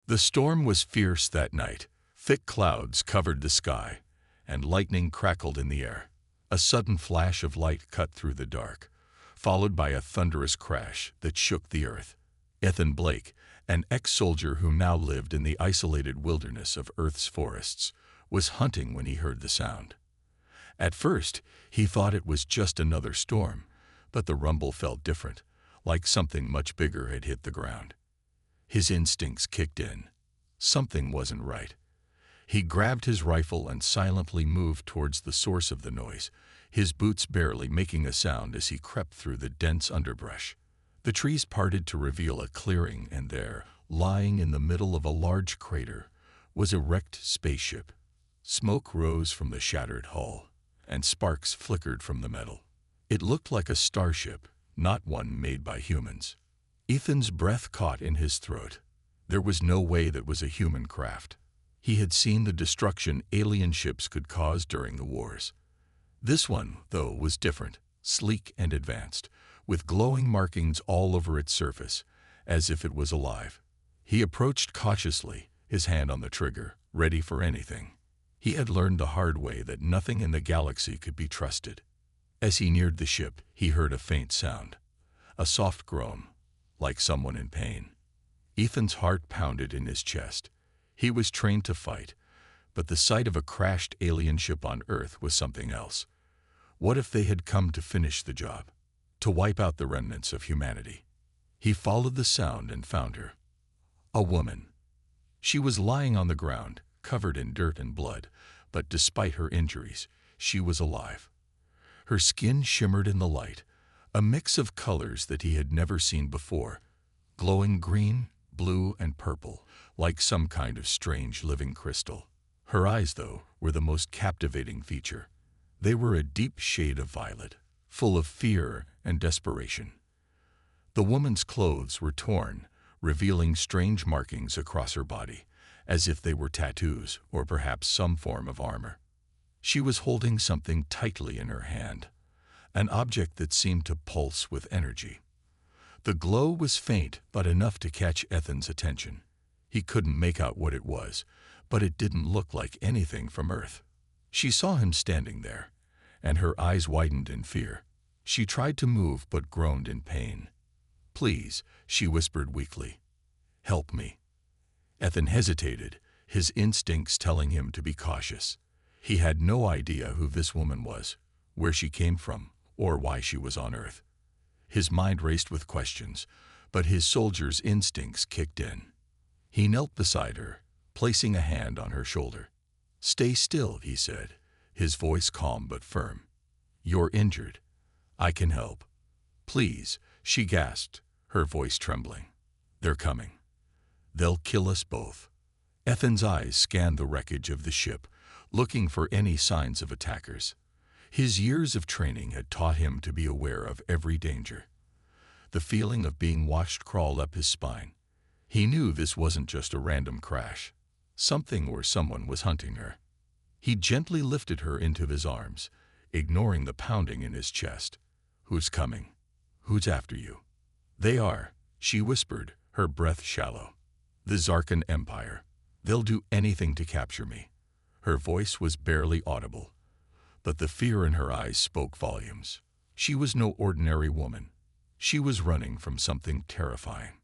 The storm was fierce that night. Thick clouds covered the sky, and lightning crackled in the air. A sudden flash of light cut through the dark, followed by a thunderous crash that shook the earth. Ethan Blake, an ex-soldier who now lived in the isolated wilderness of Earth's forests, was hunting when he heard the sound. At first, he thought it was just another storm, but the rumble felt different, like something much bigger had hit the ground. His instincts kicked in. Something wasn't right. He grabbed his rifle and silently moved towards the source of the noise, his boots barely making a sound as he crept through the dense underbrush. The trees parted to reveal a clearing, and there, lying in the middle of a large crater, was a wrecked spaceship. Smoke rose from the shattered hull, and sparks flickered from the metal. It looked like a starship, not one made by humans. Ethan's breath caught in his throat. There was no way that was a human craft. He had seen the destruction alien ships could cause during the wars. This one, though, was different, sleek and advanced, with glowing markings all over its surface, as if it was alive. He approached cautiously, his hand on the trigger, ready for anything. He had learned the hard way that nothing in the galaxy could be trusted. As he neared the ship, he heard a faint sound, a soft groan, like someone in pain. Ethan's heart pounded in his chest. He was trained to fight, but the sight of a crashed alien ship on Earth was something else. What if they had come to finish the job, to wipe out the remnants of humanity? He followed the sound and found her. A woman. She was lying on the ground, covered in dirt and blood, but despite her injuries, she was alive. Her skin shimmered in the light, a mix of colors that he had never seen before, glowing green, blue, and purple, like some kind of strange living crystal. Her eyes, though, were the most captivating feature. They were a deep shade of violet, full of fear and desperation. The woman's clothes were torn, revealing strange markings across her body, as if they were tattoos or perhaps some form of armor. She was holding something tightly in her hand, an object that seemed to pulse with energy. The glow was faint, but enough to catch Ethan's attention. He couldn't make out what it was, but it didn't look like anything from Earth. She saw him standing there, and her eyes widened in fear. She tried to move but groaned in pain. "Please," she whispered weakly. "Help me." Ethan hesitated, his instincts telling him to be cautious. He had no idea who this woman was, where she came from, or why she was on Earth. His mind raced with questions, but his soldier's instincts kicked in. He knelt beside her, placing a hand on her shoulder. "Stay still," he said, his voice calm but firm. "You're injured. I can help." "Please," she gasped, her voice trembling. "They're coming. They'll kill us both." Ethan's eyes scanned the wreckage of the ship, looking for any signs of attackers. His years of training had taught him to be aware of every danger. The feeling of being watched crawled up his spine. He knew this wasn't just a random crash. Something or someone was hunting her. He gently lifted her into his arms, ignoring the pounding in his chest. "Who's coming? Who's after you?" "They are," she whispered, her breath shallow. "The Zarkan Empire. They'll do anything to capture me." Her voice was barely audible, but the fear in her eyes spoke volumes. She was no ordinary woman. She was running from something terrifying.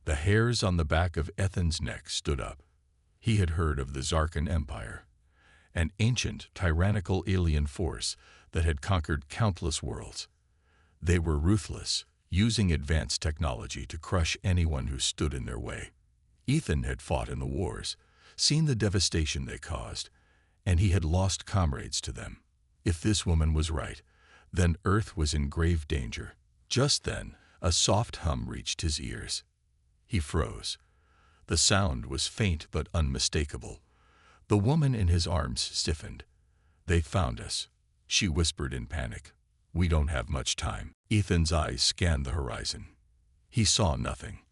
The hairs on the back of Ethan's neck stood up. He had heard of the Zarkan Empire, an ancient, tyrannical alien force that had conquered countless worlds. They were ruthless, using advanced technology to crush anyone who stood in their way. Ethan had fought in the wars, seen the devastation they caused, and he had lost comrades to them. If this woman was right, then Earth was in grave danger. Just then, a soft hum reached his ears. He froze. The sound was faint but unmistakable. The woman in his arms stiffened. "They found us," she whispered in panic. "We don't have much time." Ethan's eyes scanned the horizon. He saw nothing.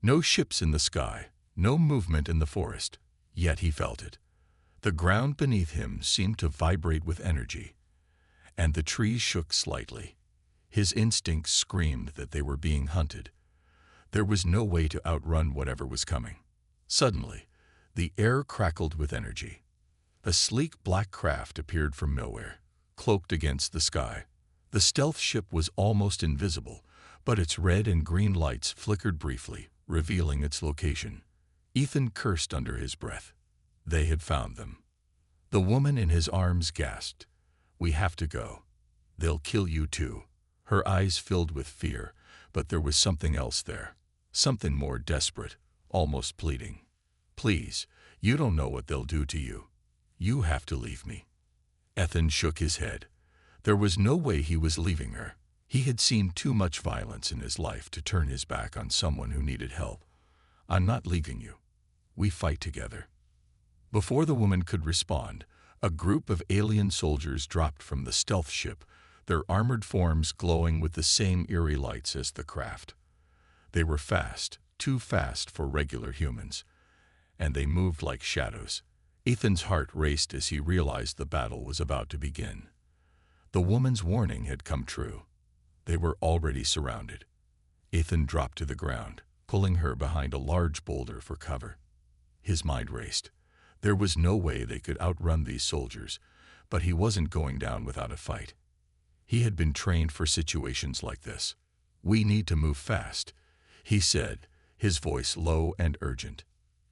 No ships in the sky, no movement in the forest, yet he felt it. The ground beneath him seemed to vibrate with energy, and the trees shook slightly. His instincts screamed that they were being hunted. There was no way to outrun whatever was coming. Suddenly, the air crackled with energy. A sleek black craft appeared from nowhere, cloaked against the sky. The stealth ship was almost invisible, but its red and green lights flickered briefly, revealing its location. Ethan cursed under his breath. They had found them. The woman in his arms gasped. "We have to go. They'll kill you too." Her eyes filled with fear, but there was something else there. Something more desperate, almost pleading. "Please, you don't know what they'll do to you. You have to leave me." Ethan shook his head. There was no way he was leaving her. He had seen too much violence in his life to turn his back on someone who needed help. "I'm not leaving you. We fight together." Before the woman could respond, a group of alien soldiers dropped from the stealth ship, their armored forms glowing with the same eerie lights as the craft. They were fast, too fast for regular humans, and they moved like shadows. Ethan's heart raced as he realized the battle was about to begin. The woman's warning had come true. They were already surrounded. Ethan dropped to the ground, pulling her behind a large boulder for cover. His mind raced. There was no way they could outrun these soldiers, but he wasn't going down without a fight. He had been trained for situations like this. "We need to move fast," he said, his voice low and urgent.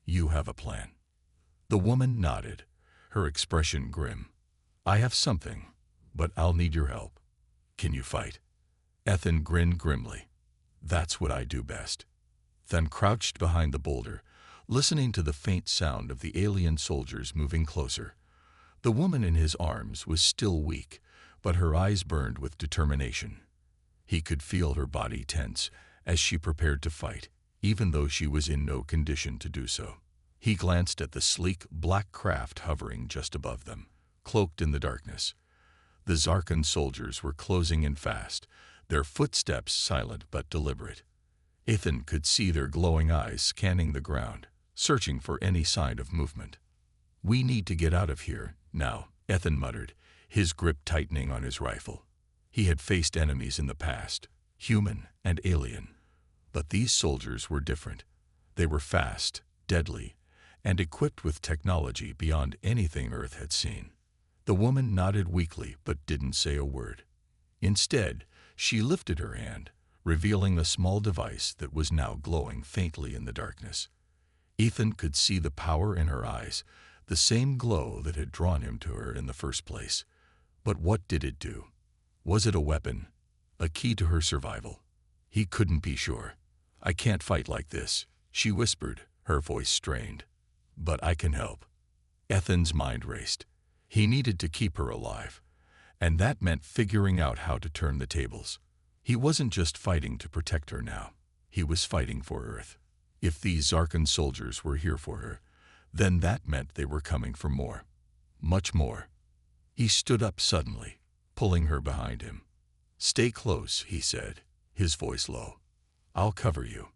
"You have a plan?" The woman nodded, her expression grim. "I have something, but I'll need your help." "Can you fight?" Ethan grinned grimly. "That's what I do best." Then crouched behind the boulder, listening to the faint sound of the alien soldiers moving closer. The woman in his arms was still weak, but her eyes burned with determination. He could feel her body tense as she prepared to fight, even though she was in no condition to do so. He glanced at the sleek, black craft hovering just above them, cloaked in the darkness. The Zarkan soldiers were closing in fast, their footsteps silent but deliberate. Ethan could see their glowing eyes scanning the ground, searching for any sign of movement. "We need to get out of here, now," Ethan muttered, his grip tightening on his rifle. He had faced enemies in the past, human and alien. But these soldiers were different. They were fast, deadly, and equipped with technology beyond anything Earth had seen. The woman nodded weakly but didn't say a word. Instead, she lifted her hand, revealing a small device that was now glowing faintly in the darkness. Ethan could see the power in her eyes, the same glow that had drawn him to her in the first place. But what did it do? Was it a weapon? A key to her survival? He couldn't be sure. "I can't fight like this," she whispered, her voice strained. "But I can help." Ethan's mind raced. He needed to keep her alive, and that meant figuring out how to turn the tables. He wasn't just fighting to protect her now. He was fighting for Earth. If these Zarkan soldiers were here for her, then that meant they were coming for more. Much more. He stood up suddenly, pulling her behind him. "Stay close," he said, his voice low. "I'll cover you."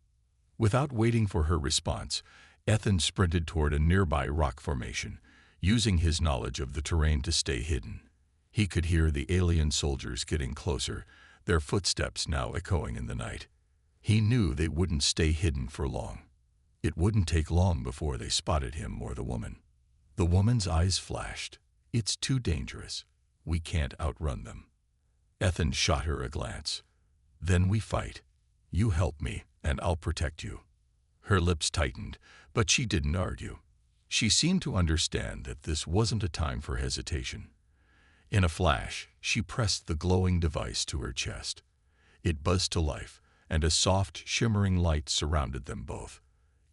Without waiting for her response, Ethan sprinted toward a nearby rock formation, using his knowledge of the terrain to stay hidden. He could hear the alien soldiers getting closer, their footsteps now echoing in the night. He knew they wouldn't stay hidden for long. It wouldn't take long before they spotted him or the woman. The woman's eyes flashed. "It's too dangerous. We can't outrun them." Ethan shot her a glance. "Then we fight. You help me, and I'll protect you." Her lips tightened, but she didn't argue. She seemed to understand that this wasn't a time for hesitation. In a flash, she pressed the glowing device to her chest. It buzzed to life, and a soft, shimmering light surrounded them both.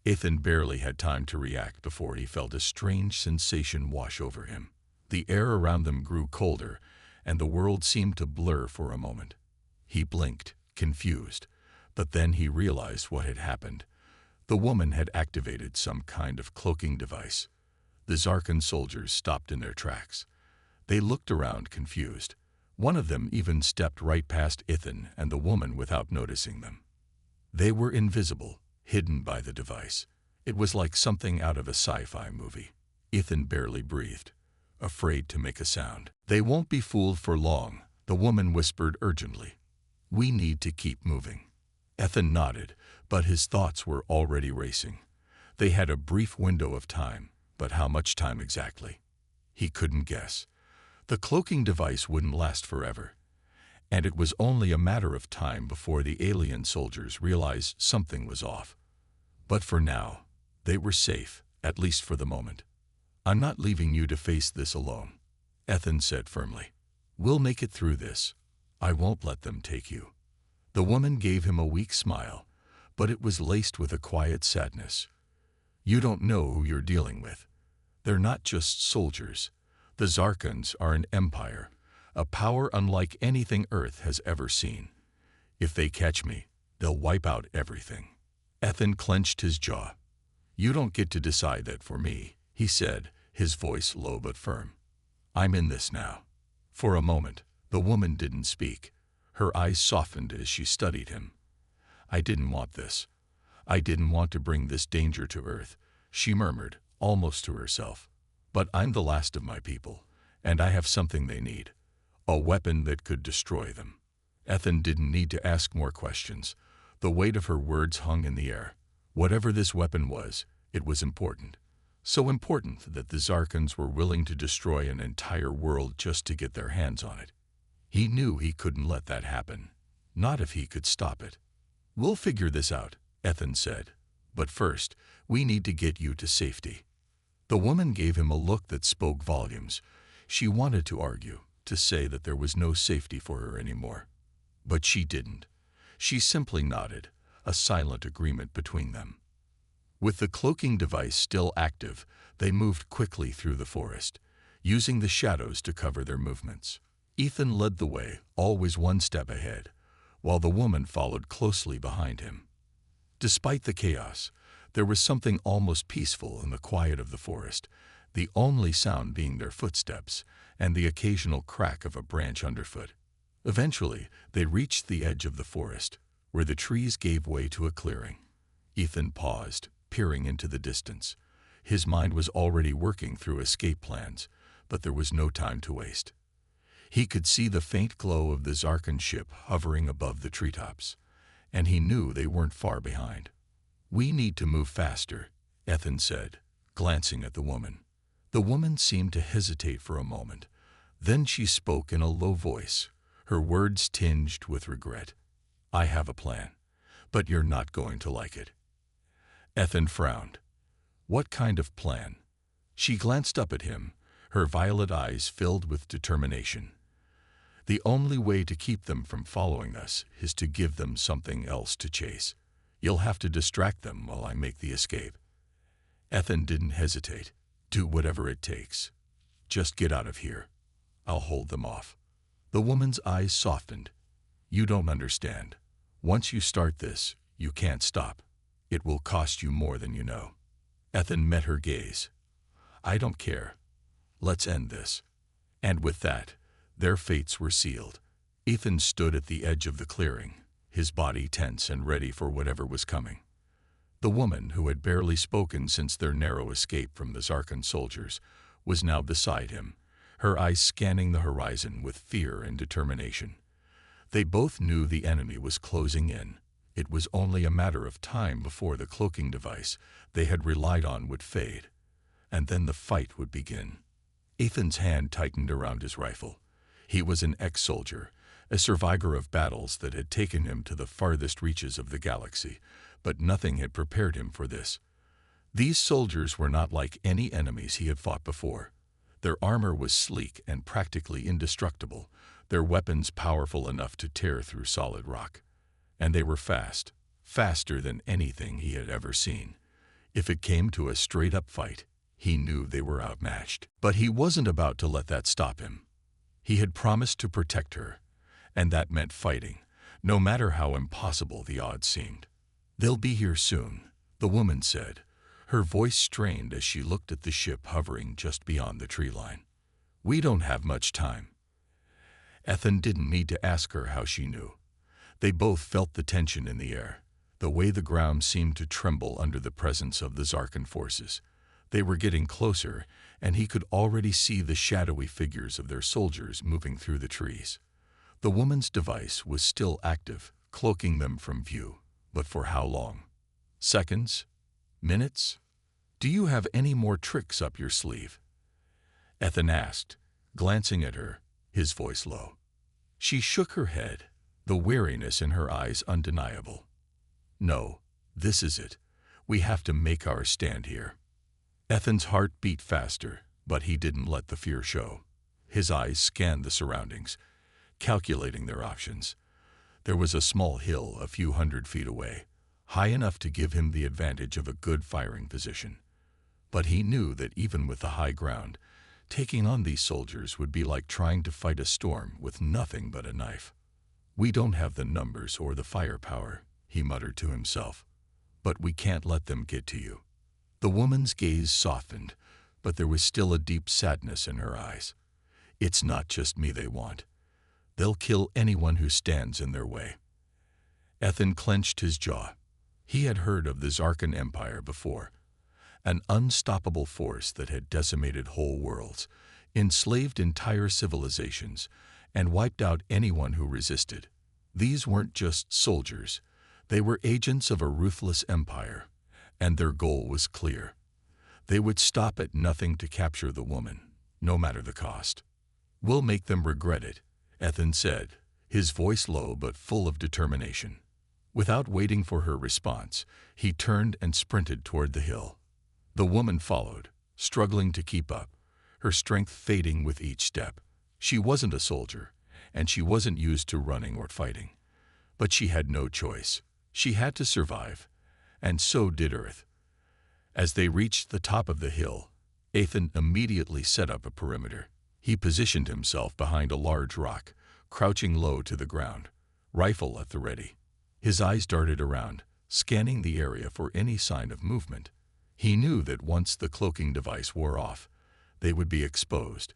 Ethan barely had time to react before he felt a strange sensation wash over him. The air around them grew colder, and the world seemed to blur for a moment. He blinked, confused, but then he realized what had happened. The woman had activated some kind of cloaking device. The Zarkan soldiers stopped in their tracks. They looked around confused. One of them even stepped right past Ethan and the woman without noticing them. They were invisible, hidden by the device. It was like something out of a sci-fi movie. Ethan barely breathed, afraid to make a sound. "They won't be fooled for long," the woman whispered urgently. "We need to keep moving." Ethan nodded, but his thoughts were already racing. They had a brief window of time, but how much time exactly? He couldn't guess. The cloaking device wouldn't last forever, and it was only a matter of time before the alien soldiers realized something was off. But for now, they were safe, at least for the moment. "I'm not leaving you to face this alone," Ethan said firmly. "We'll make it through this. I won't let them take you." The woman gave him a weak smile, but it was laced with a quiet sadness. "You don't know who you're dealing with. They're not just soldiers. The Zarkans are an empire, a power unlike anything Earth has ever seen. If they catch me, they'll wipe out everything." Ethan clenched his jaw. "You don't get to decide that for me," he said, his voice low but firm. "I'm in this now." For a moment, the woman didn't speak. Her eyes softened as she studied him. "I didn't want this. I didn't want to bring this danger to Earth," she murmured, almost to herself. "But I'm the last of my people, and I have something they need. A weapon that could destroy them." Ethan didn't need to ask more questions. The weight of her words hung in the air. Whatever this weapon was, it was important. So important that the Zarkans were willing to destroy an entire world just to get their hands on it. He knew he couldn't let that happen. Not if he could stop it. "We'll figure this out," Ethan said. "But first, we need to get you to safety." The woman gave him a look that spoke volumes. She wanted to argue, to say that there was no safety for her anymore. But she didn't. She simply nodded, a silent agreement between them. With the cloaking device still active, they moved quickly through the forest, using the shadows to cover their movements. Ethan led the way, always one step ahead, while the woman followed closely behind him. Despite the chaos, there was something almost peaceful in the quiet of the forest, the only sound being their footsteps and the occasional crack of a branch underfoot. Eventually, they reached the edge of the forest, where the trees gave way to a clearing. Ethan paused, peering into the distance. His mind was already working through escape plans, but there was no time to waste. He could see the faint glow of the Zarkan ship hovering above the treetops, and he knew they weren't far behind. "We need to move faster," Ethan said, glancing at the woman. The woman seemed to hesitate for a moment. Then she spoke in a low voice, her words tinged with regret. "I have a plan, but you're not going to like it." Ethan frowned. "What kind of plan?" She glanced up at him, her violet eyes filled with determination. "The only way to keep them from following us is to give them something else to chase. You'll have to distract them while I make the escape." Ethan didn't hesitate. "Do whatever it takes. Just get out of here. I'll hold them off." The woman's eyes softened. "You don't understand. Once you start this, you can't stop. It will cost you more than you know." Ethan met her gaze. "I don't care. Let's end this." And with that, their fates were sealed. Ethan stood at the edge of the clearing, his body tense and ready for whatever was coming. The woman, who had barely spoken since their narrow escape from the Zarkan soldiers, was now beside him, her eyes scanning the horizon with fear and determination. They both knew the enemy was closing in. It was only a matter of time before the cloaking device they had relied on would fade, and then the fight would begin. Ethan's hand tightened around his rifle. He was an ex-soldier, a survivor of battles that had taken him to the farthest reaches of the galaxy, but nothing had prepared him for this. These soldiers were not like any enemies he had fought before. Their armor was sleek and practically indestructible, their weapons powerful enough to tear through solid rock. And they were fast, faster than anything he had ever seen. If it came to a straight-up fight, he knew they were outmatched. But he wasn't about to let that stop him. He had promised to protect her, and that meant fighting, no matter how impossible the odds seemed. "They'll be here soon," the woman said, her voice strained as she looked at the ship hovering just beyond the tree line. "We don't have much time." Ethan didn't need to ask her how she knew. They both felt the tension in the air, the way the ground seemed to tremble under the presence of the Zarkan forces. They were getting closer, and he could already see the shadowy figures of their soldiers moving through the trees. The woman's device was still active, cloaking them from view, but for how long? Seconds? Minutes? "Do you have any more tricks up your sleeve?" Ethan asked, glancing at her, his voice low. She shook her head, the weariness in her eyes undeniable. "No, this is it. We have to make our stand here." Ethan's heart beat faster, but he didn't let the fear show. His eyes scanned the surroundings, calculating their options. There was a small hill a few hundred feet away, high enough to give him the advantage of a good firing position. But he knew that even with the high ground, taking on these soldiers would be like trying to fight a storm with nothing but a knife. "We don't have the numbers or the firepower," he muttered to himself. "But we can't let them get to you." The woman's gaze softened, but there was still a deep sadness in her eyes. "It's not just me they want. They'll kill anyone who stands in their way." Ethan clenched his jaw. He had heard of the Zarkan Empire before, an unstoppable force that had decimated whole worlds, enslaved entire civilizations, and wiped out anyone who resisted. These weren't just soldiers. They were agents of a ruthless empire, and their goal was clear. They would stop at nothing to capture the woman, no matter the cost. "We'll make them regret it," Ethan said, his voice low but full of determination. Without waiting for her response, he turned and sprinted toward the hill. The woman followed, struggling to keep up, her strength fading with each step. She wasn't a soldier, and she wasn't used to running or fighting. But she had no choice. She had to survive, and so did Earth. As they reached the top of the hill, Ethan immediately set up a perimeter. He positioned himself behind a large rock, crouching low to the ground, rifle at the ready. His eyes darted around, scanning the area for any sign of movement. He knew that once the cloaking device wore off, they would be exposed,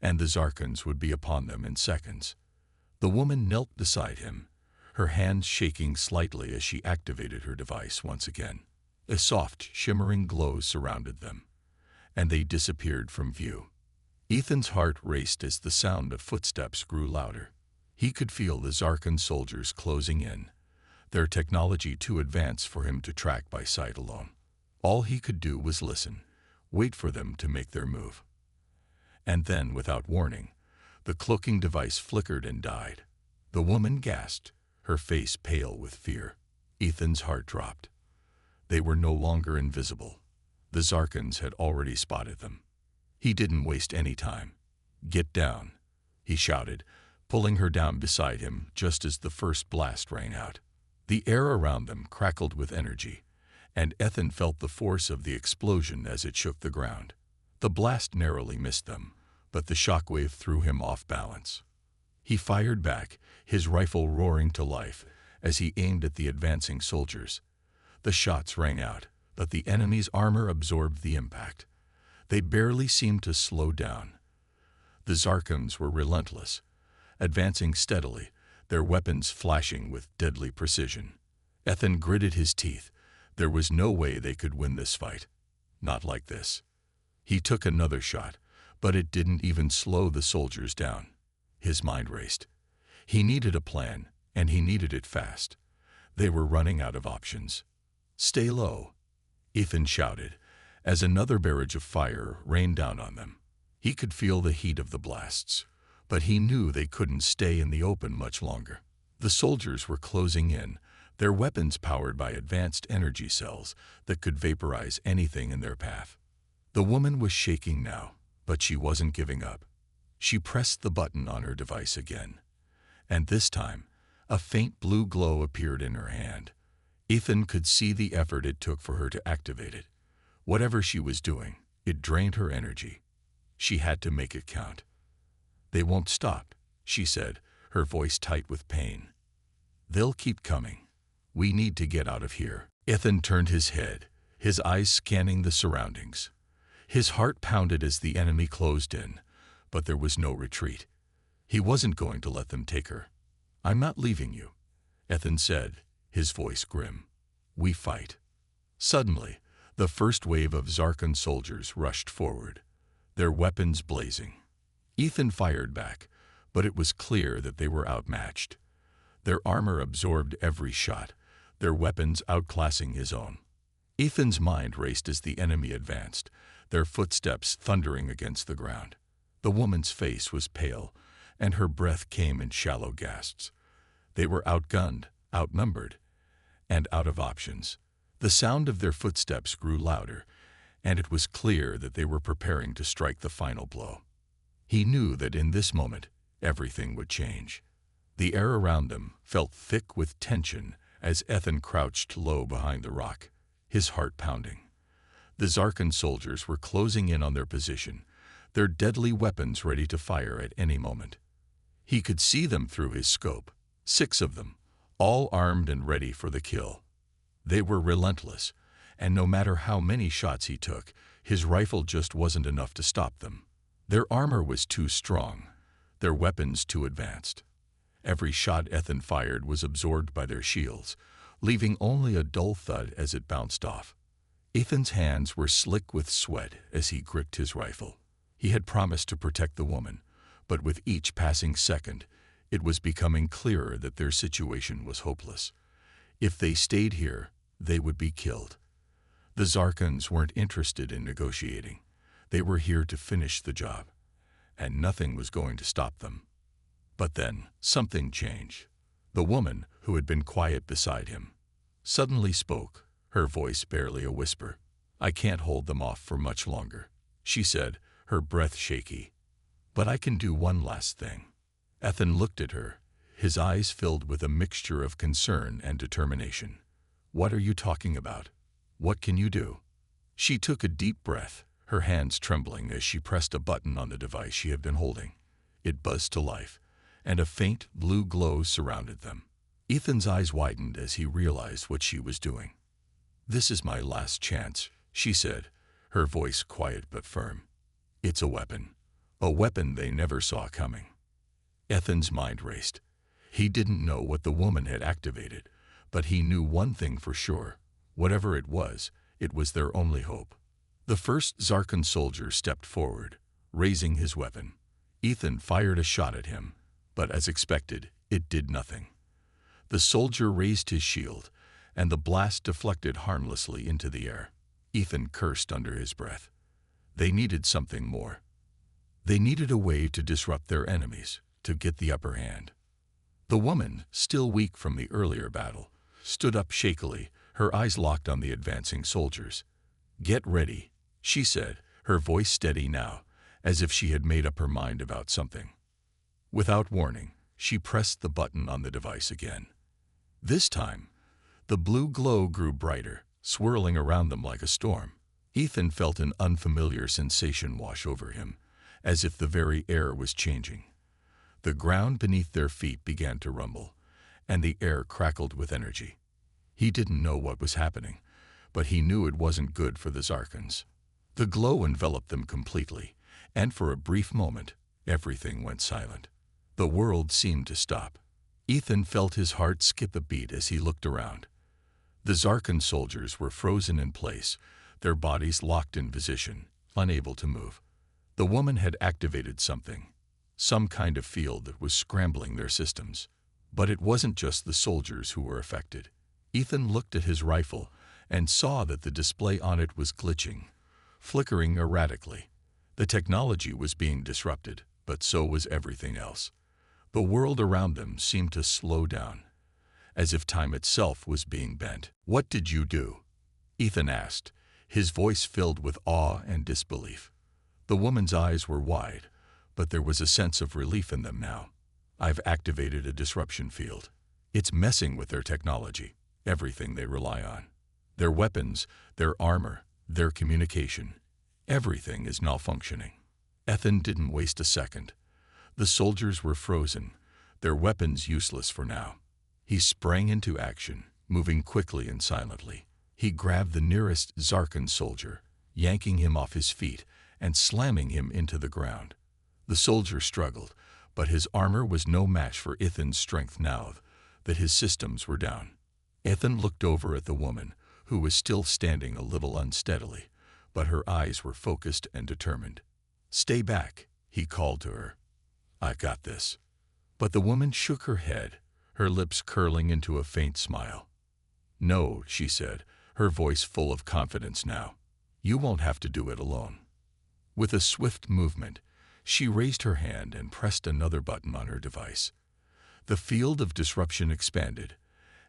and the Zarkans would be upon them in seconds. The woman knelt beside him, her hands shaking slightly as she activated her device once again. A soft, shimmering glow surrounded them, and they disappeared from view. Ethan's heart raced as the sound of footsteps grew louder. He could feel the Zarkan soldiers closing in, their technology too advanced for him to track by sight alone. All he could do was listen, wait for them to make their move. And then, without warning, the cloaking device flickered and died. The woman gasped, her face pale with fear. Ethan's heart dropped. They were no longer invisible. The Zarkans had already spotted them. He didn't waste any time. "Get down," he shouted, pulling her down beside him just as the first blast rang out. The air around them crackled with energy, and Ethan felt the force of the explosion as it shook the ground. The blast narrowly missed them, but the shockwave threw him off balance. He fired back, his rifle roaring to life as he aimed at the advancing soldiers. The shots rang out, but the enemy's armor absorbed the impact. They barely seemed to slow down. The Zarkans were relentless, advancing steadily, their weapons flashing with deadly precision. Ethan gritted his teeth. There was no way they could win this fight. Not like this. He took another shot, but it didn't even slow the soldiers down. His mind raced. He needed a plan, and he needed it fast. They were running out of options. "Stay low," Ethan shouted, as another barrage of fire rained down on them. He could feel the heat of the blasts, but he knew they couldn't stay in the open much longer. The soldiers were closing in, their weapons powered by advanced energy cells that could vaporize anything in their path. The woman was shaking now, but she wasn't giving up. She pressed the button on her device again, and this time, a faint blue glow appeared in her hand. Ethan could see the effort it took for her to activate it. Whatever she was doing, it drained her energy. She had to make it count. "They won't stop," she said, her voice tight with pain. "They'll keep coming. We need to get out of here." Ethan turned his head, his eyes scanning the surroundings. His heart pounded as the enemy closed in, but there was no retreat. He wasn't going to let them take her. "I'm not leaving you," Ethan said, his voice grim. "We fight." Suddenly, the first wave of Zarkan soldiers rushed forward, their weapons blazing. Ethan fired back, but it was clear that they were outmatched. Their armor absorbed every shot, their weapons outclassing his own. Ethan's mind raced as the enemy advanced, their footsteps thundering against the ground. The woman's face was pale, and her breath came in shallow gasps. They were outgunned, outnumbered, and out of options. The sound of their footsteps grew louder, and it was clear that they were preparing to strike the final blow. He knew that in this moment, everything would change. The air around them felt thick with tension as Ethan crouched low behind the rock, his heart pounding. The Zarkan soldiers were closing in on their position, their deadly weapons ready to fire at any moment. He could see them through his scope, 6 of them, all armed and ready for the kill. They were relentless, and no matter how many shots he took, his rifle just wasn't enough to stop them. Their armor was too strong, their weapons too advanced. Every shot Ethan fired was absorbed by their shields, leaving only a dull thud as it bounced off. Ethan's hands were slick with sweat as he gripped his rifle. He had promised to protect the woman, but with each passing second, it was becoming clearer that their situation was hopeless. If they stayed here, they would be killed. The Zarkans weren't interested in negotiating. They were here to finish the job, and nothing was going to stop them. But then, something changed. The woman, who had been quiet beside him, suddenly spoke, her voice barely a whisper. "I can't hold them off for much longer," she said, her breath shaky. "But I can do one last thing." Ethan looked at her, his eyes filled with a mixture of concern and determination. "What are you talking about? What can you do?" She took a deep breath, her hands trembling as she pressed a button on the device she had been holding. It buzzed to life, and a faint blue glow surrounded them. Ethan's eyes widened as he realized what she was doing. "This is my last chance," she said, her voice quiet but firm. "It's a weapon they never saw coming." Ethan's mind raced. He didn't know what the woman had activated, but he knew one thing for sure. Whatever it was their only hope. The first Zarkan soldier stepped forward, raising his weapon. Ethan fired a shot at him, but as expected, it did nothing. The soldier raised his shield, and the blast deflected harmlessly into the air. Ethan cursed under his breath. They needed something more. They needed a way to disrupt their enemies, to get the upper hand. The woman, still weak from the earlier battle, stood up shakily, her eyes locked on the advancing soldiers. "Get ready," she said, her voice steady now, as if she had made up her mind about something. Without warning, she pressed the button on the device again. This time, the blue glow grew brighter, swirling around them like a storm. Ethan felt an unfamiliar sensation wash over him, as if the very air was changing. The ground beneath their feet began to rumble, and the air crackled with energy. He didn't know what was happening, but he knew it wasn't good for the Zarkans. The glow enveloped them completely, and for a brief moment, everything went silent. The world seemed to stop. Ethan felt his heart skip a beat as he looked around. The Zarkan soldiers were frozen in place, their bodies locked in position, unable to move. The woman had activated something, some kind of field that was scrambling their systems. But it wasn't just the soldiers who were affected. Ethan looked at his rifle and saw that the display on it was glitching, flickering erratically. The technology was being disrupted, but so was everything else. The world around them seemed to slow down, as if time itself was being bent. "What did you do?" Ethan asked, his voice filled with awe and disbelief. The woman's eyes were wide, but there was a sense of relief in them now. "I've activated a disruption field. It's messing with their technology, everything they rely on. Their weapons, their armor, their communication. Everything is malfunctioning." Ethan didn't waste a second. The soldiers were frozen, their weapons useless for now. He sprang into action, moving quickly and silently. He grabbed the nearest Zarkan soldier, yanking him off his feet and slamming him into the ground. The soldier struggled, but his armor was no match for Ethan's strength now that his systems were down. Ethan looked over at the woman, who was still standing a little unsteadily, but her eyes were focused and determined. "Stay back," he called to her. "I got this." But the woman shook her head, her lips curling into a faint smile. "No," she said, her voice full of confidence now. "You won't have to do it alone." With a swift movement, she raised her hand and pressed another button on her device. The field of disruption expanded,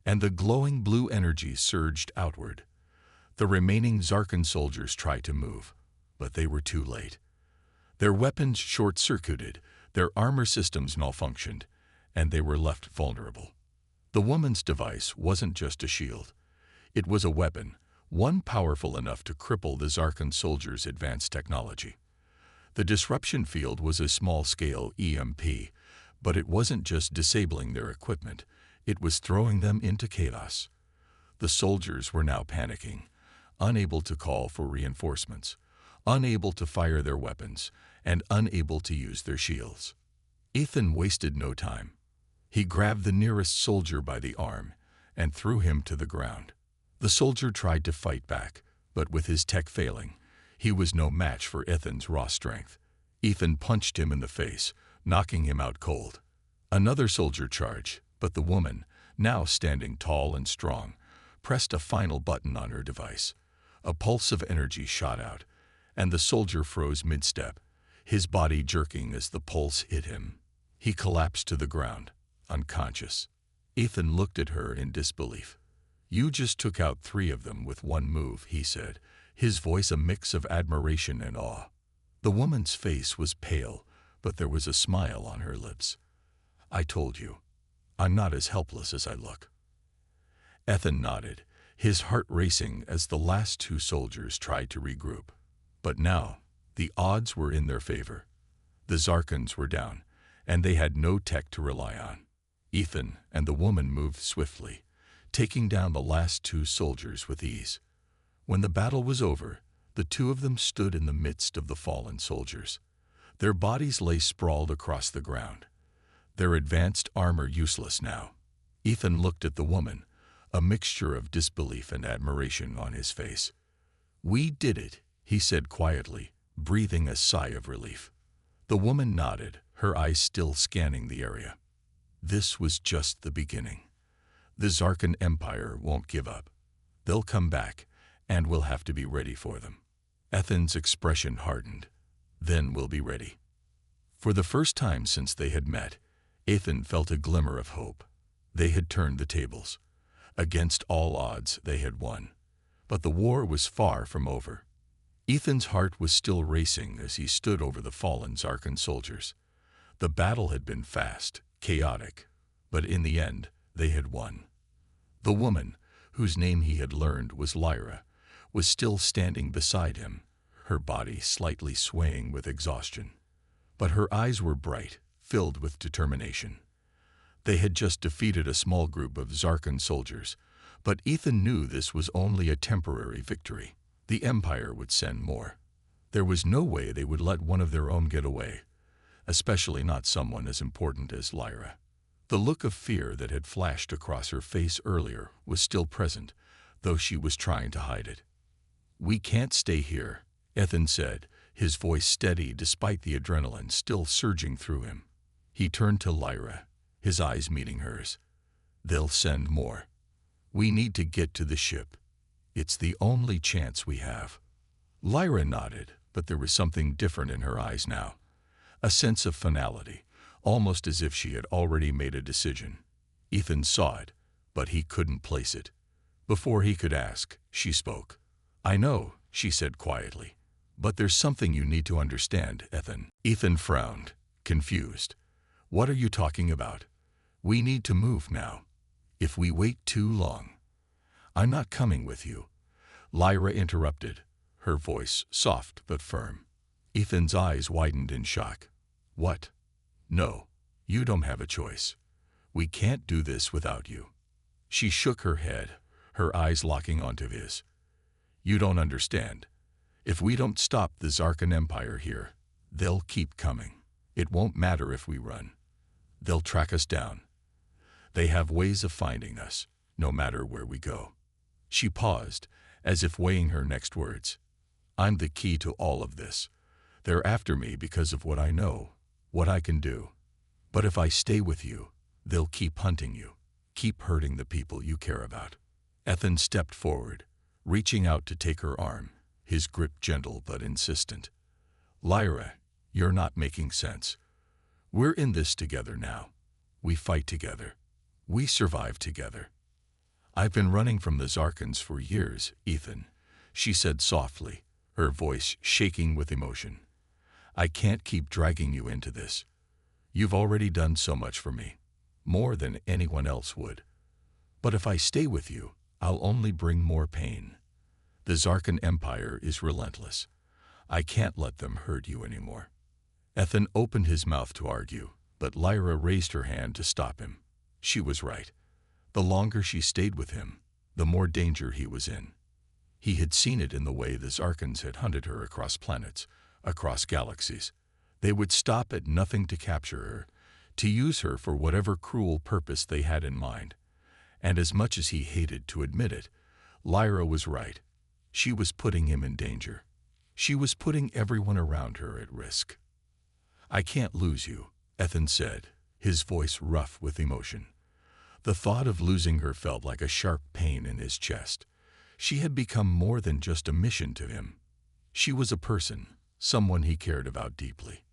and the glowing blue energy surged outward. The remaining Zarkan soldiers tried to move, but they were too late. Their weapons short-circuited, their armor systems malfunctioned, and they were left vulnerable. The woman's device wasn't just a shield. It was a weapon, one powerful enough to cripple the Zarkan soldiers' advanced technology. The disruption field was a small-scale EMP, but it wasn't just disabling their equipment, it was throwing them into chaos. The soldiers were now panicking, unable to call for reinforcements, unable to fire their weapons, and unable to use their shields. Ethan wasted no time. He grabbed the nearest soldier by the arm and threw him to the ground. The soldier tried to fight back, but with his tech failing, he was no match for Ethan's raw strength. Ethan punched him in the face, knocking him out cold. Another soldier charged, but the woman, now standing tall and strong, pressed a final button on her device. A pulse of energy shot out, and the soldier froze mid-step, his body jerking as the pulse hit him. He collapsed to the ground, unconscious. Ethan looked at her in disbelief. "You just took out 3 of them with one move," he said, his voice a mix of admiration and awe. The woman's face was pale, but there was a smile on her lips. "I told you, I'm not as helpless as I look." Ethan nodded, his heart racing as the last 2 soldiers tried to regroup. But now, the odds were in their favor. The Zarkans were down, and they had no tech to rely on. Ethan and the woman moved swiftly, taking down the last 2 soldiers with ease. When the battle was over, the 2 of them stood in the midst of the fallen soldiers. Their bodies lay sprawled across the ground, their advanced armor useless now. Ethan looked at the woman, a mixture of disbelief and admiration on his face. "We did it," he said quietly, breathing a sigh of relief. The woman nodded, her eyes still scanning the area. This was just the beginning. The Zarkan Empire won't give up. They'll come back, and we'll have to be ready for them. Ethan's expression hardened. Then we'll be ready. For the first time since they had met, Ethan felt a glimmer of hope. They had turned the tables. Against all odds, they had won. But the war was far from over. Ethan's heart was still racing as he stood over the fallen Zarkan soldiers. The battle had been fast, chaotic, but in the end, they had won. The woman, whose name he had learned was Lyra, was still standing beside him, her body slightly swaying with exhaustion. But her eyes were bright, filled with determination. They had just defeated a small group of Zarkan soldiers, but Ethan knew this was only a temporary victory. The Empire would send more. There was no way they would let one of their own get away, especially not someone as important as Lyra. The look of fear that had flashed across her face earlier was still present, though she was trying to hide it. "We can't stay here," Ethan said, his voice steady despite the adrenaline still surging through him. He turned to Lyra, his eyes meeting hers. "They'll send more. We need to get to the ship. It's the only chance we have." Lyra nodded, but there was something different in her eyes now. A sense of finality, almost as if she had already made a decision. Ethan saw it, but he couldn't place it. Before he could ask, she spoke. "I know," she said quietly, "but there's something you need to understand, Ethan." Ethan frowned, confused. "What are you talking about? We need to move now. If we wait too long—" "I'm not coming with you," Lyra interrupted, her voice soft but firm. Ethan's eyes widened in shock. "What? No, you don't have a choice. We can't do this without you." She shook her head, her eyes locking onto his. "You don't understand. If we don't stop the Zarkan Empire here, they'll keep coming. It won't matter if we run. They'll track us down. They have ways of finding us, no matter where we go." She paused, as if weighing her next words. "I'm the key to all of this. They're after me because of what I know, what I can do. But if I stay with you, they'll keep hunting you, keep hurting the people you care about." Ethan stepped forward, reaching out to take her arm, his grip gentle but insistent. Lyra, you're not making sense. We're in this together now. We fight together. We survive together. I've been running from the Zarkans for years, Ethan, she said softly, her voice shaking with emotion. I can't keep dragging you into this. You've already done so much for me, more than anyone else would. But if I stay with you, I'll only bring more pain. The Zarkan Empire is relentless. I can't let them hurt you anymore. Ethan opened his mouth to argue, but Lyra raised her hand to stop him. She was right. The longer she stayed with him, the more danger he was in. He had seen it in the way the Zarkans had hunted her across planets, across galaxies. They would stop at nothing to capture her, to use her for whatever cruel purpose they had in mind. And as much as he hated to admit it, Lyra was right. She was putting him in danger. She was putting everyone around her at risk. I can't lose you, Ethan said, his voice rough with emotion. The thought of losing her felt like a sharp pain in his chest. She had become more than just a mission to him. She was a person, someone he cared about deeply.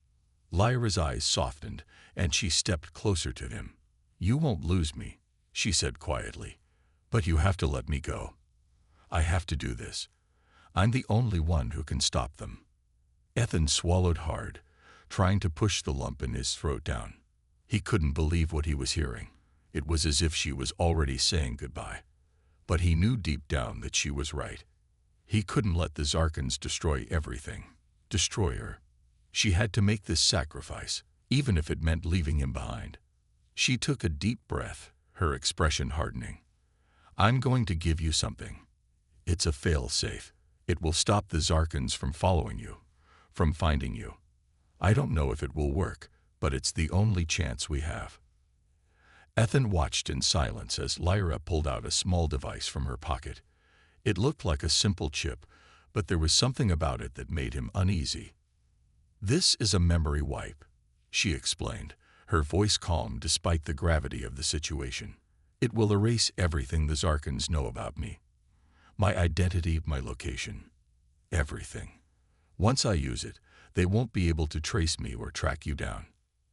Lyra's eyes softened, and she stepped closer to him. You won't lose me, she said quietly, but you have to let me go. I have to do this. I'm the only one who can stop them. Ethan swallowed hard, trying to push the lump in his throat down. He couldn't believe what he was hearing. It was as if she was already saying goodbye. But he knew deep down that she was right. He couldn't let the Zarkans destroy everything, destroy her. She had to make this sacrifice, even if it meant leaving him behind. She took a deep breath, her expression hardening. I'm going to give you something. It's a fail-safe. It will stop the Zarkans from following you, from finding you. I don't know if it will work, but it's the only chance we have. Ethan watched in silence as Lyra pulled out a small device from her pocket. It looked like a simple chip, but there was something about it that made him uneasy. This is a memory wipe, she explained, her voice calm despite the gravity of the situation. It will erase everything the Zarkans know about me. My identity, my location. Everything. Once I use it, they won't be able to trace me or track you down.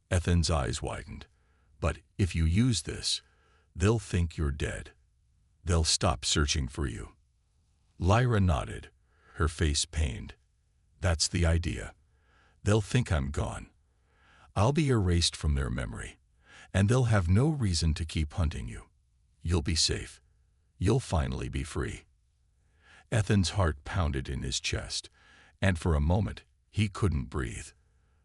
Ethan's eyes widened. But if you use this, they'll think you're dead. They'll stop searching for you. Lyra nodded, her face pained. That's the idea. They'll think I'm gone. I'll be erased from their memory, and they'll have no reason to keep hunting you. You'll be safe. You'll finally be free. Ethan's heart pounded in his chest, and for a moment he couldn't breathe.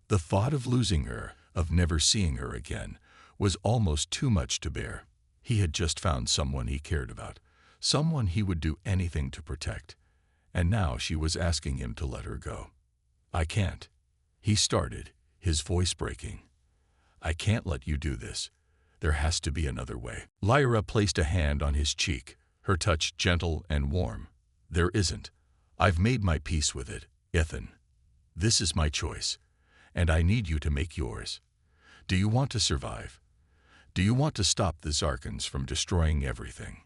The thought of losing her, of never seeing her again, was almost too much to bear. He had just found someone he cared about, someone he would do anything to protect, and now she was asking him to let her go. I can't, he started, his voice breaking. I can't let you do this. There has to be another way. Lyra placed a hand on his cheek, her touch gentle and warm. There isn't. I've made my peace with it, Ethan. This is my choice, and I need you to make yours. Do you want to survive? Do you want to stop the Zarkans from destroying everything?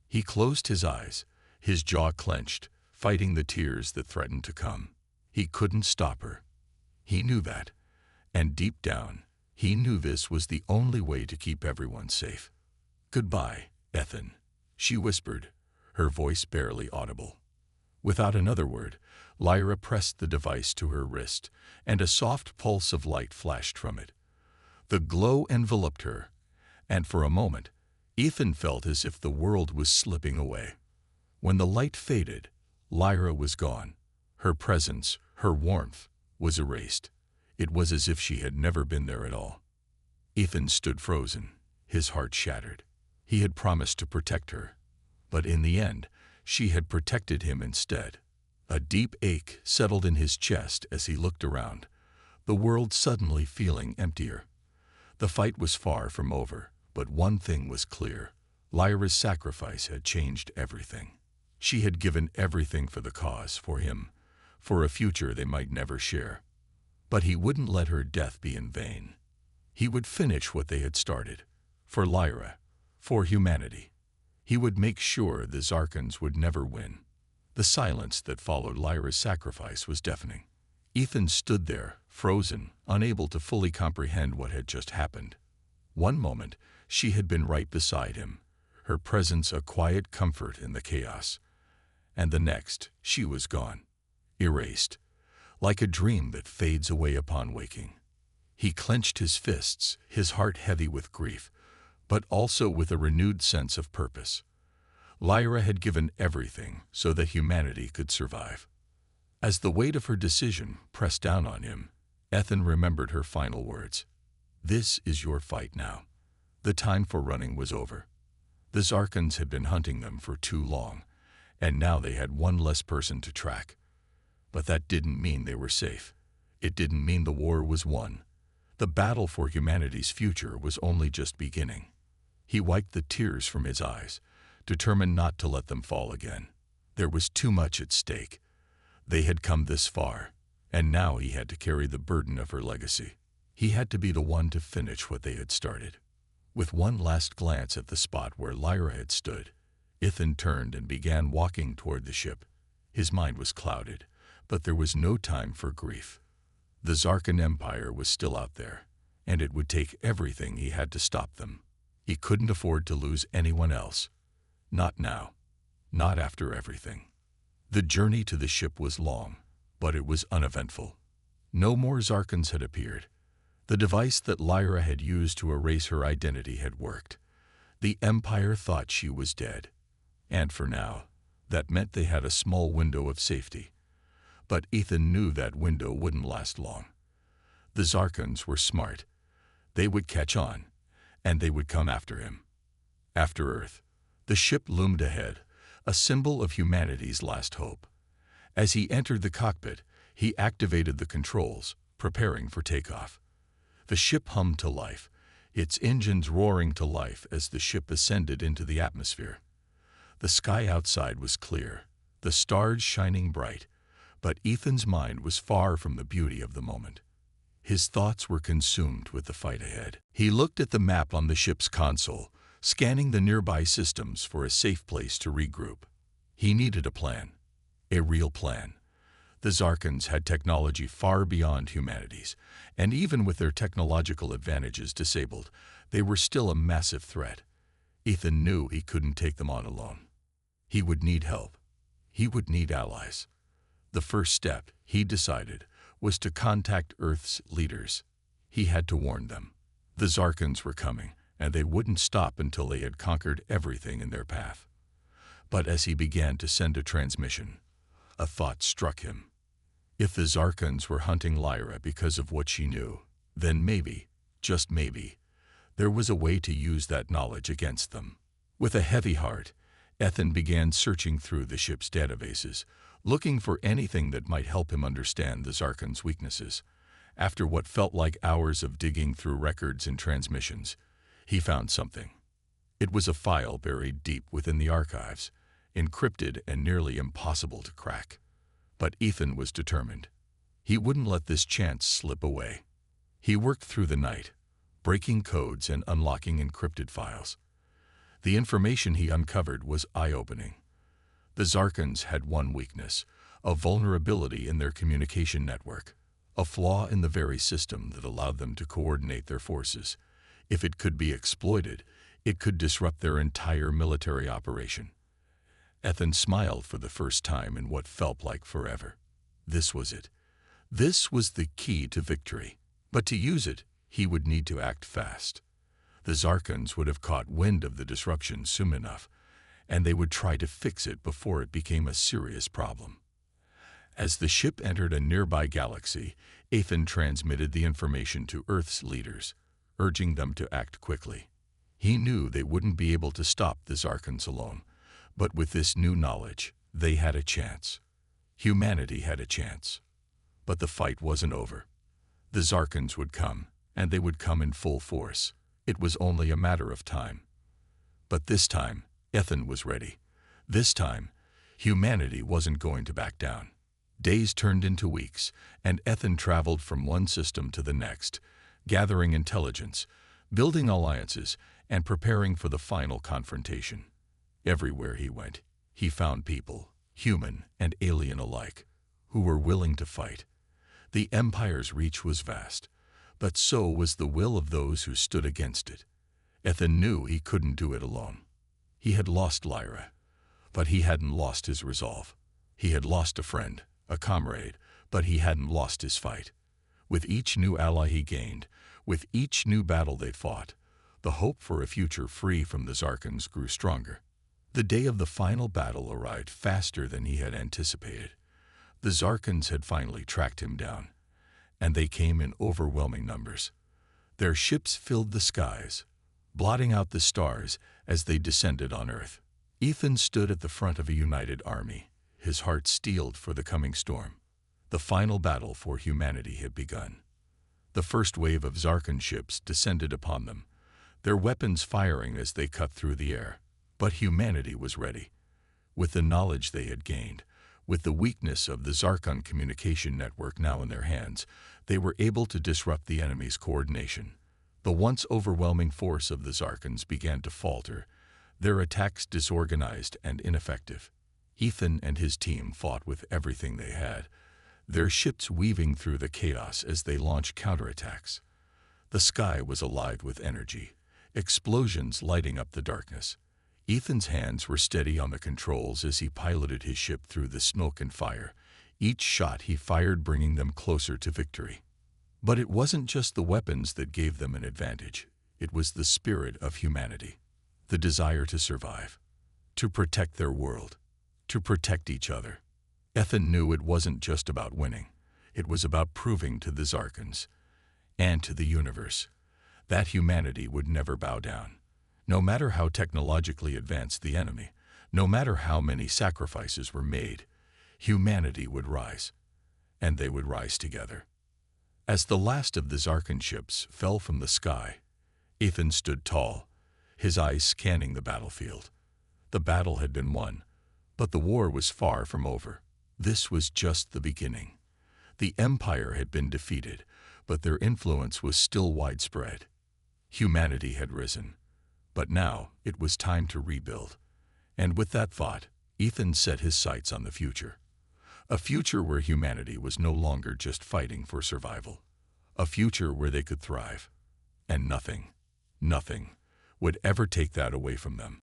He closed his eyes, his jaw clenched, fighting the tears that threatened to come. He couldn't stop her. He knew that, and deep down, he knew this was the only way to keep everyone safe. Goodbye, Ethan, she whispered, her voice barely audible. Without another word, Lyra pressed the device to her wrist, and a soft pulse of light flashed from it. The glow enveloped her, and for a moment, Ethan felt as if the world was slipping away. When the light faded, Lyra was gone. Her presence, her warmth, was erased. It was as if she had never been there at all. Ethan stood frozen, his heart shattered. He had promised to protect her, but in the end, she had protected him instead. A deep ache settled in his chest as he looked around, the world suddenly feeling emptier. The fight was far from over, but one thing was clear. Lyra's sacrifice had changed everything. She had given everything for the cause, for him, for a future they might never share. But he wouldn't let her death be in vain. He would finish what they had started, for Lyra, for humanity. He would make sure the Zarkans would never win. The silence that followed Lyra's sacrifice was deafening. Ethan stood there, frozen, unable to fully comprehend what had just happened. One moment, she had been right beside him, her presence a quiet comfort in the chaos. And the next, she was gone, erased, like a dream that fades away upon waking. He clenched his fists, his heart heavy with grief, but also with a renewed sense of purpose. Lyra had given everything so that humanity could survive. As the weight of her decision pressed down on him, Ethan remembered her final words. "This is your fight now." The time for running was over. The Zarkans had been hunting them for too long, and now they had one less person to track. But that didn't mean they were safe. It didn't mean the war was won. The battle for humanity's future was only just beginning. He wiped the tears from his eyes, determined not to let them fall again. There was too much at stake. They had come this far, and now he had to carry the burden of her legacy. He had to be the one to finish what they had started. With one last glance at the spot where Lyra had stood, Ethan turned and began walking toward the ship. His mind was clouded, but there was no time for grief. The Zarkan Empire was still out there, and it would take everything he had to stop them. He couldn't afford to lose anyone else. Not now. Not after everything. The journey to the ship was long, but it was uneventful. No more Zarkans had appeared. The device that Lyra had used to erase her identity had worked. The Empire thought she was dead. And for now, that meant they had a small window of safety. But Ethan knew that window wouldn't last long. The Zarkans were smart. They would catch on, and they would come after him. After Earth, the ship loomed ahead, a symbol of humanity's last hope. As he entered the cockpit, he activated the controls, preparing for takeoff. The ship hummed to life, its engines roaring to life as the ship ascended into the atmosphere. The sky outside was clear, the stars shining bright, but Ethan's mind was far from the beauty of the moment. His thoughts were consumed with the fight ahead. He looked at the map on the ship's console, scanning the nearby systems for a safe place to regroup. He needed a plan, a real plan. The Zarkans had technology far beyond humanity's, and even with their technological advantages disabled, they were still a massive threat. Ethan knew he couldn't take them on alone. He would need help. He would need allies. The first step, he decided, was to contact Earth's leaders. He had to warn them. The Zarkans were coming, and they wouldn't stop until they had conquered everything in their path. But as he began to send a transmission, a thought struck him. If the Zarkans were hunting Lyra because of what she knew, then maybe, just maybe, there was a way to use that knowledge against them. With a heavy heart, Ethan began searching through the ship's databases, looking for anything that might help him understand the Zarkans' weaknesses. After what felt like hours of digging through records and transmissions, he found something. It was a file buried deep within the archives, encrypted and nearly impossible to crack. But Ethan was determined. He wouldn't let this chance slip away. He worked through the night, breaking codes and unlocking encrypted files. The information he uncovered was eye-opening. The Zarkans had one weakness, a vulnerability in their communication network, a flaw in the very system that allowed them to coordinate their forces. If it could be exploited, it could disrupt their entire military operation. Ethan smiled for the first time in what felt like forever. This was it. This was the key to victory. But to use it, he would need to act fast. The Zarkans would have caught wind of the disruption soon enough, and they would try to fix it before it became a serious problem. As the ship entered a nearby galaxy, Ethan transmitted the information to Earth's leaders, urging them to act quickly. He knew they wouldn't be able to stop the Zarkans alone, but with this new knowledge, they had a chance. Humanity had a chance. But the fight wasn't over. The Zarkans would come, and they would come in full force. It was only a matter of time. But this time, Ethan was ready. This time, humanity wasn't going to back down. Days turned into weeks, and Ethan traveled from one system to the next, gathering intelligence, building alliances, and preparing for the final confrontation. Everywhere he went, he found people, human and alien alike, who were willing to fight. The Empire's reach was vast, but so was the will of those who stood against it. Ethan knew he couldn't do it alone. He had lost Lyra, but he hadn't lost his resolve. He had lost a friend, a comrade, but he hadn't lost his fight. With each new ally he gained, with each new battle they fought, the hope for a future free from the Zarkans grew stronger. The day of the final battle arrived faster than he had anticipated. The Zarkans had finally tracked him down, and they came in overwhelming numbers. Their ships filled the skies, blotting out the stars as they descended on Earth. Ethan stood at the front of a united army, his heart steeled for the coming storm. The final battle for humanity had begun. The first wave of Zarkan ships descended upon them, their weapons firing as they cut through the air. But humanity was ready. With the knowledge they had gained, with the weakness of the Zarkan communication network now in their hands, they were able to disrupt the enemy's coordination. The once overwhelming force of the Zarkans began to falter, their attacks disorganized and ineffective. Ethan and his team fought with everything they had, their ships weaving through the chaos as they launched counterattacks. The sky was alive with energy, explosions lighting up the darkness. Ethan's hands were steady on the controls as he piloted his ship through the smoke and fire, each shot he fired bringing them closer to victory. But it wasn't just the weapons that gave them an advantage. It was the spirit of humanity, the desire to survive, to protect their world, to protect each other. Ethan knew it wasn't just about winning. It was about proving to the Zarkans and to the universe that humanity would never bow down. No matter how technologically advanced the enemy, no matter how many sacrifices were made, humanity would rise, and they would rise together. As the last of the Zarkan ships fell from the sky, Ethan stood tall, his eyes scanning the battlefield. The battle had been won, but the war was far from over. This was just the beginning. The Empire had been defeated, but their influence was still widespread. Humanity had risen. But now it was time to rebuild. And with that thought, Ethan set his sights on the future. A future where humanity was no longer just fighting for survival. A future where they could thrive. And nothing would ever take that away from them.